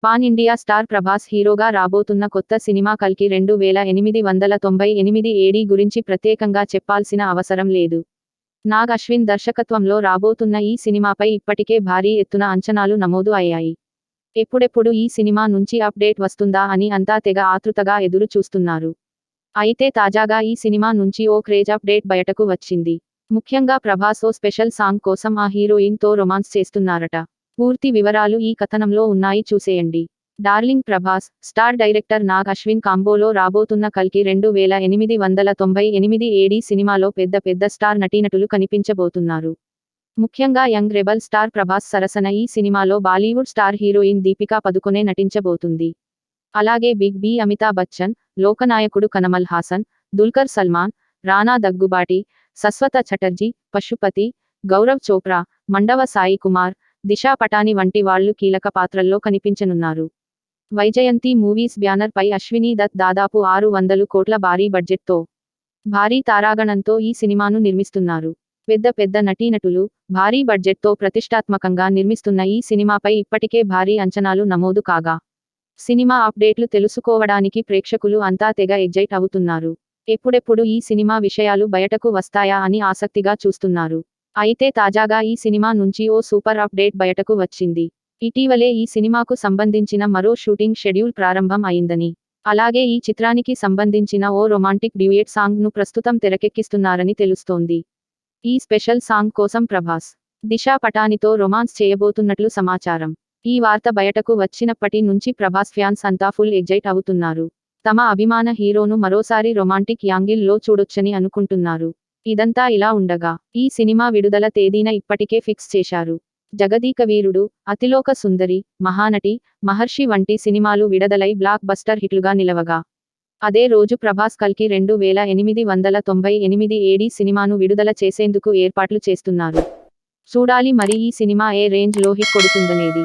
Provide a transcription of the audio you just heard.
Pan India star Prabhas హీరోగా రాబోతున్న కొత్త సినిమా కల్కి 2898 ఏడీ గురించి ప్రత్యేకంగా చెప్పాల్సిన అవసరం లేదు. నాగ్ అశ్విన్ దర్శకత్వంలో రాబోతున్న ఈ సినిమాపై ఇప్పటికే భారీ ఎత్తున అంచనాలు నమోదు అయ్యాయి. ఎప్పుడెప్పుడు ఈ సినిమా నుంచి అప్డేట్ వస్తుందా అని అంతా తెగ ఆతృతగా ఎదురు చూస్తున్నారు. అయితే తాజాగా ఈ సినిమా నుంచి ఓ క్రేజ్ అప్డేట్ బయటకు వచ్చింది. ముఖ్యంగా ప్రభాస్ ఓ స్పెషల్ సాంగ్ కోసం ఆ హీరోయిన్ తో రొమాన్స్ చేస్తున్నారట. పూర్తి వివరాలు ఈ కథనంలో ఉన్నాయి, చూసేయండి. Darling Prabhas, star director Nag Ashwin కాంబోలో రాబోతున్న కల్కి 2898 ఏడీ సినిమాలో పెద్ద స్టార్ నటీనటులు కనిపించబోతున్నారు. ముఖ్యంగా యంగ్ రెబల్ స్టార్ ప్రభాస్ సరసన ఈ సినిమాలో బాలీవుడ్ స్టార్ హీరోయిన్ దీపికా పదుకొనే నటించబోతుంది. అలాగే బిగ్ బి అమితాబ్ బచ్చన్, లోకనాయకుడు కమల్ హాసన్, దుల్కర్ సల్మాన్, రానా దగ్గుబాటి, సస్వత చటర్జీ, పశుపతి, గౌరవ్ చోప్రా, మండవ సాయి కుమార్, దిశా పటాని వంటి వాళ్లు కీలక పాత్రల్లో కనిపించనున్నారు. వైజయంతి మూవీస్ బ్యానర్ పై అశ్వినీ దత్ దాదాపు 600 కోట్ల భారీ బడ్జెట్తో భారీ తారాగణంతో ఈ సినిమాను నిర్మిస్తున్నారు. పెద్ద నటీనటులు, భారీ బడ్జెట్తో ప్రతిష్టాత్మకంగా నిర్మిస్తున్న ఈ సినిమాపై ఇప్పటికే భారీ అంచనాలు నమోదు కాగా, సినిమా అప్డేట్లు తెలుసుకోవడానికి ప్రేక్షకులు అంతా తెగ ఎగ్జైట్ అవుతున్నారు. ఎప్పుడెప్పుడు ఈ సినిమా విషయాలు బయటకు వస్తాయా అని ఆసక్తిగా చూస్తున్నారు. అయితే తాజాగా ఈ సినిమా నుంచి ఓ సూపర్ అప్డేట్ బయటకు వచ్చింది. ఇటీవలే ఈ సినిమాకు సంబంధించిన మరో షూటింగ్ షెడ్యూల్ ప్రారంభం అయిందని, అలాగే ఈ చిత్రానికి సంబంధించిన ఓ రొమాంటిక్ డ్యూయెట్ సాంగ్ ను ప్రస్తుతం తెరకెక్కిస్తున్నారని తెలుస్తోంది. ఈ స్పెషల్ సాంగ్ కోసం ప్రభాస్, దిశా పటానితో రొమాన్స్ చేయబోతున్నట్లు సమాచారం. ఈ వార్త బయటకు వచ్చినప్పటి నుంచి ప్రభాస్ ఫ్యాన్స్ అంతా ఫుల్ ఎగ్జైట్ అవుతున్నారు. తమ అభిమాన హీరోను మరోసారి రొమాంటిక్ యాంగిల్ లో చూడొచ్చని అనుకుంటున్నారు. ఇదంతా ఇలా ఉండగా, ఈ సినిమా విడుదల తేదీన ఇప్పటికే ఫిక్స్ చేశారు. జగదీక వీరుడు, అతిలోక సుందరి, మహానటి, మహర్షి వంటి సినిమాలు విడుదలై బ్లాక్ బస్టర్ హిట్లుగా నిలవగా, అదే రోజు ప్రభాస్ కల్కి 2898 ఏడీ సినిమాను విడుదల చేసేందుకు ఏర్పాట్లు చేస్తున్నారు. చూడాలి మరి ఈ సినిమా ఏ రేంజ్ లో హిట్ కొడుతుందనేది.